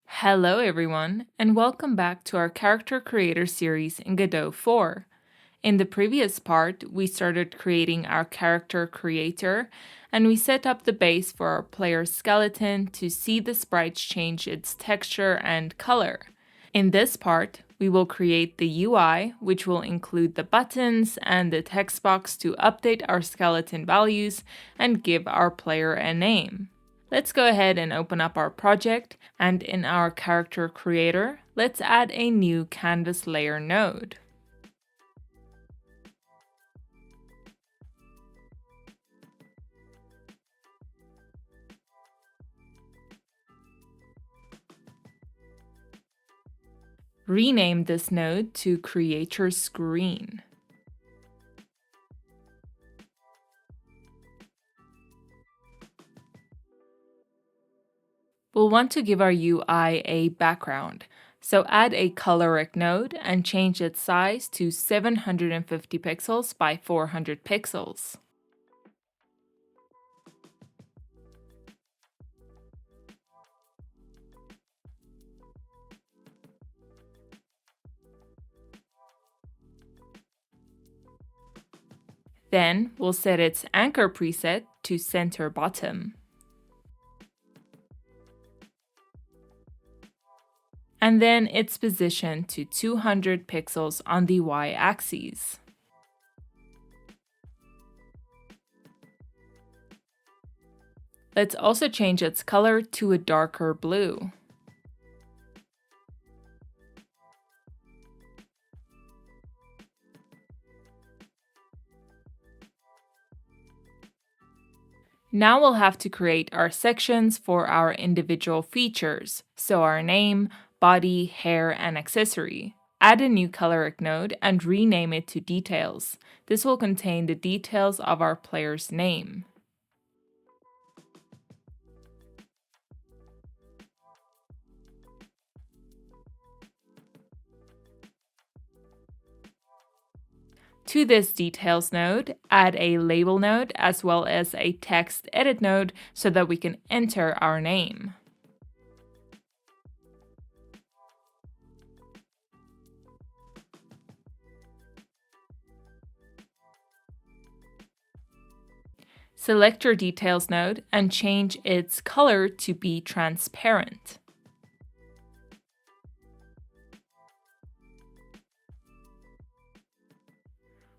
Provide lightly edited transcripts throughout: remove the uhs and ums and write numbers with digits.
Hello everyone, and welcome back to our Character Creator series in Godot 4. In the previous part, we started creating our character creator, and we set up the base for our player's skeleton to see the sprites change its texture and color. In this part, we will create the UI, which will include the buttons and the text box to update our skeleton values and give our player a name. Let's go ahead and open up our project, and in our character creator, let's add a new canvas layer node. Rename this node to Creator Screen. We'll want to give our UI a background, so add a color node and change its size to 750 pixels by 400 pixels. Then we'll set its anchor preset to center bottom. And then its position to 200 pixels on the y-axis. Let's also change its color to a darker blue. Now we'll have to create our sections for our individual features, so our name, body, hair, and accessory. Add a new color node and rename it to Details. This will contain the details of our player's name. To this Details node, add a Label node as well as a Text Edit node so that we can enter our name. Select your Details node and change its color to be transparent.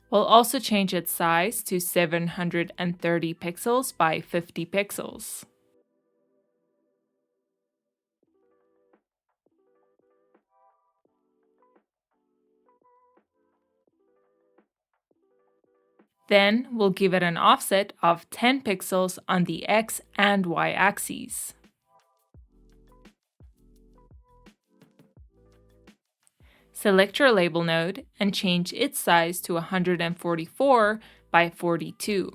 We'll also change its size to 730 pixels by 50 pixels. Then we'll give it an offset of 10 pixels on the X and Y axes. Select your label node and change its size to 144 by 42.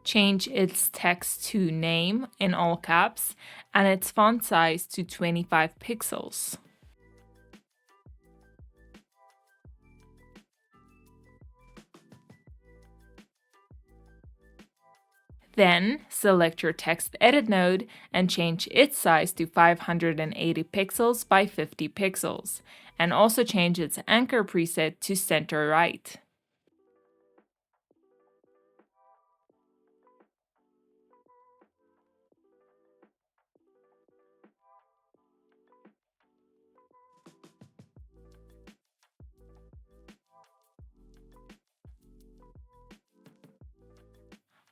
Change its text to name in all caps and its font size to 25 pixels. Then, select your text edit node and change its size to 580 pixels by 50 pixels, and also change its anchor preset to center right.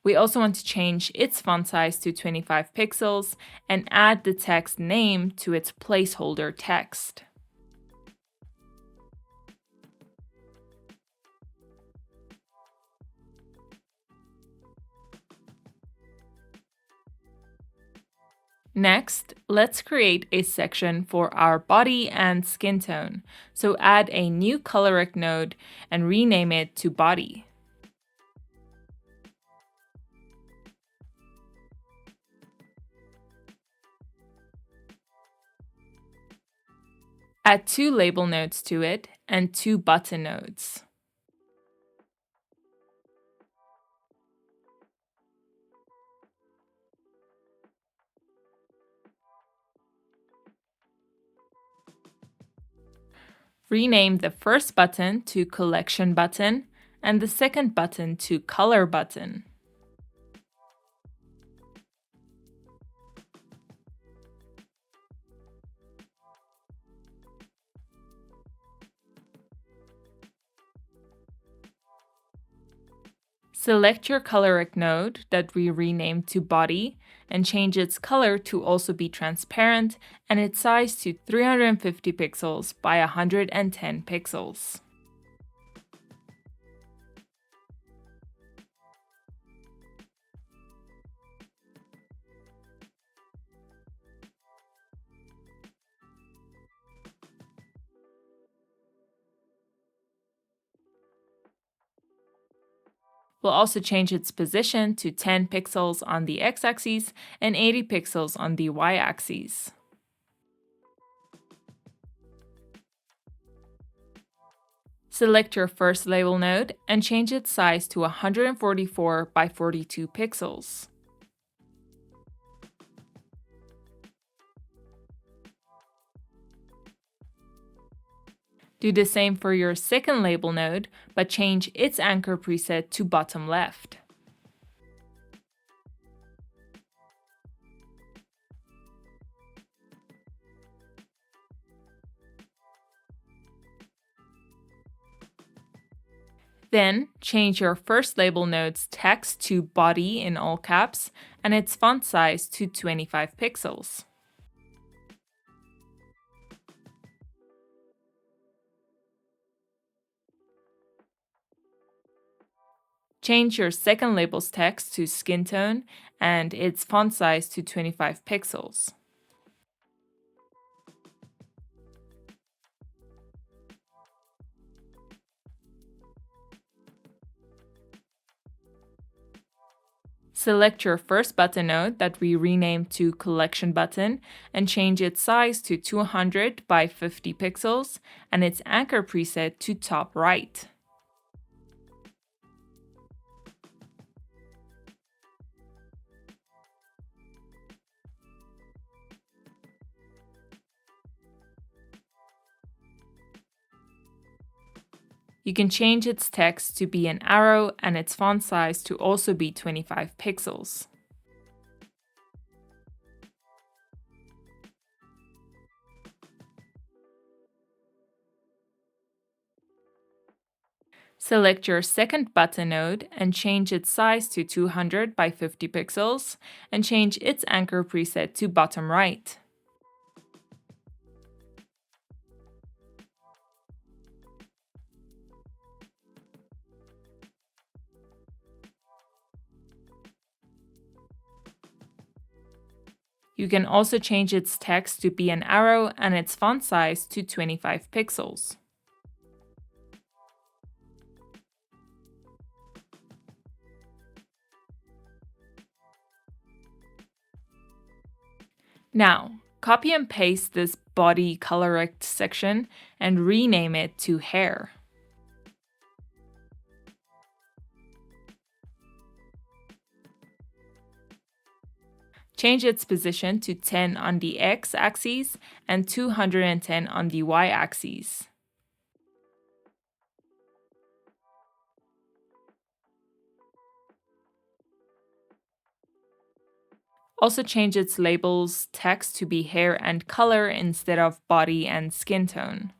We also want to change its font size to 25 pixels and add the text name to its placeholder text. Next, let's create a section for our body and skin tone. So add a new color node and rename it to Body. Add 2 label nodes to it and 2 button nodes. Rename the first button to Collection button and the second button to Color button. Select your color node that we renamed to Body and change its color to also be transparent and its size to 350 pixels by 110 pixels. We'll also change its position to 10 pixels on the x-axis and 80 pixels on the y-axis. Select your first label node and change its size to 144 by 42 pixels. Do the same for your second label node, but change its anchor preset to bottom left. Then, change your first label node's text to Body in all caps and its font size to 25 pixels. Change your second label's text to Skin Tone and its font size to 25 pixels. Select your first button node that we renamed to Collection button and change its size to 200 by 50 pixels and its anchor preset to top right. You can change its text to be an arrow and its font size to also be 25 pixels. Select your second button node and change its size to 200 by 50 pixels and change its anchor preset to bottom right. You can also change its text to be an arrow and its font size to 25 pixels. Now, copy and paste this body colorect section and rename it to Hair. Change its position to 10 on the x-axis and 210 on the y-axis. Also change its label's text to be hair and color instead of body and skin tone.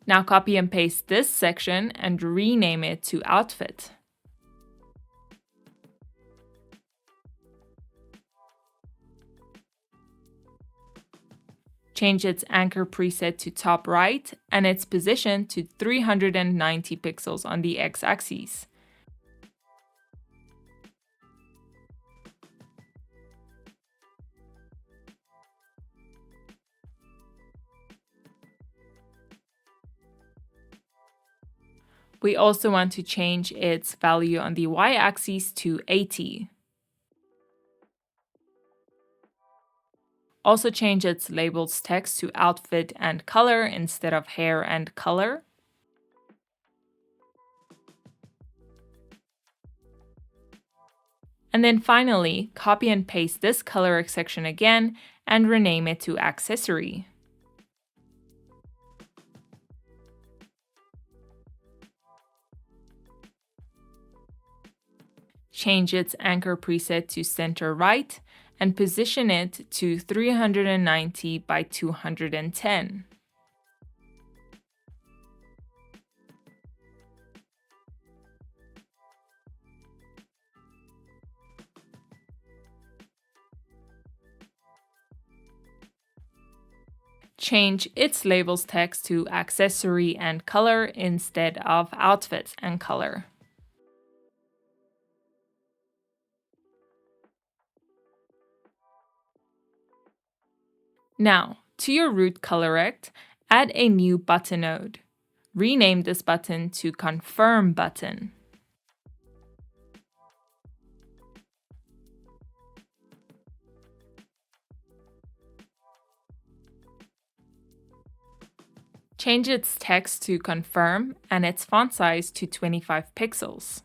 Now copy and paste this section and rename it to Outfit. Change its anchor preset to top right and its position to 390 pixels on the x-axis. We also want to change its value on the y-axis to 80. Also change its labels text to outfit and color instead of hair and color. And then finally, copy and paste this color section again and rename it to Accessory. Change its anchor preset to center right and position it to 390 by 210. Change its labels text to accessory and color instead of outfit and color. Now, to your root colorect, add a new button node. Rename this button to Confirm button. Change its text to confirm and its font size to 25 pixels.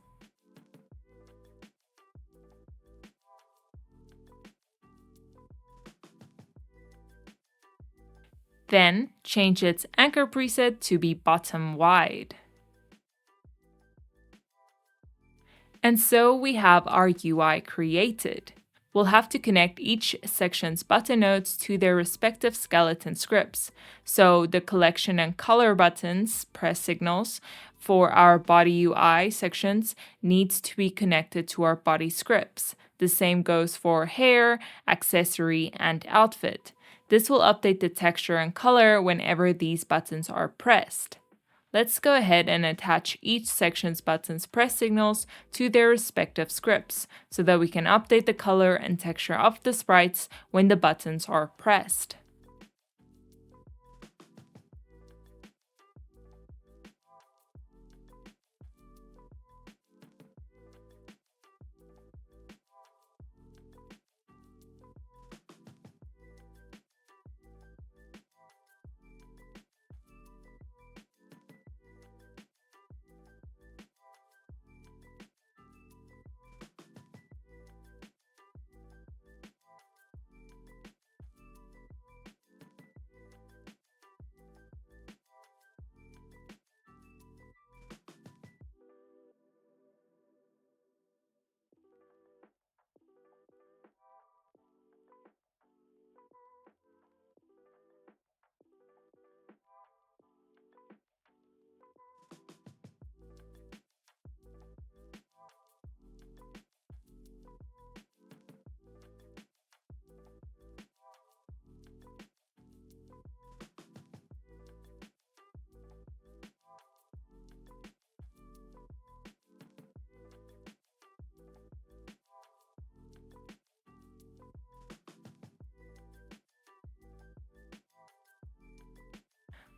Then, change its anchor preset to be bottom wide. And so we have our UI created. We'll have to connect each section's button nodes to their respective skeleton scripts. So the collection and color buttons, press signals, for our body UI sections needs to be connected to our body scripts. The same goes for hair, accessory, and outfit. This will update the texture and color whenever these buttons are pressed. Let's go ahead and attach each section's buttons press signals to their respective scripts so that we can update the color and texture of the sprites when the buttons are pressed.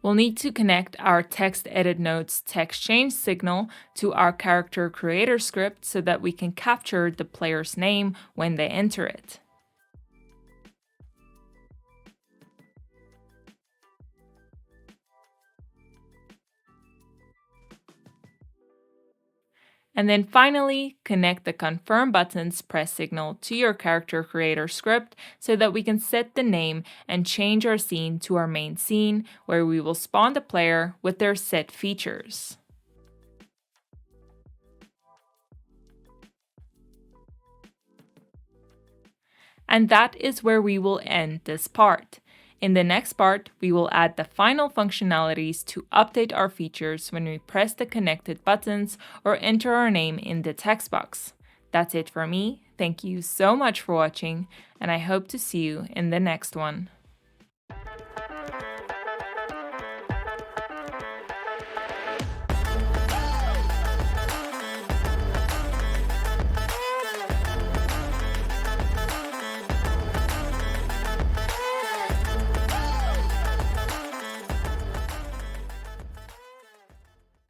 We'll need to connect our text edit node's text change signal to our character creator script so that we can capture the player's name when they enter it. And then finally, connect the confirm button's press signal to your character creator script so that we can set the name and change our scene to our main scene where we will spawn the player with their set features. And that is where we will end this part. In the next part, we will add the final functionalities to update our features when we press the connected buttons or enter our name in the text box. That's it for me. Thank you so much for watching, and I hope to see you in the next one.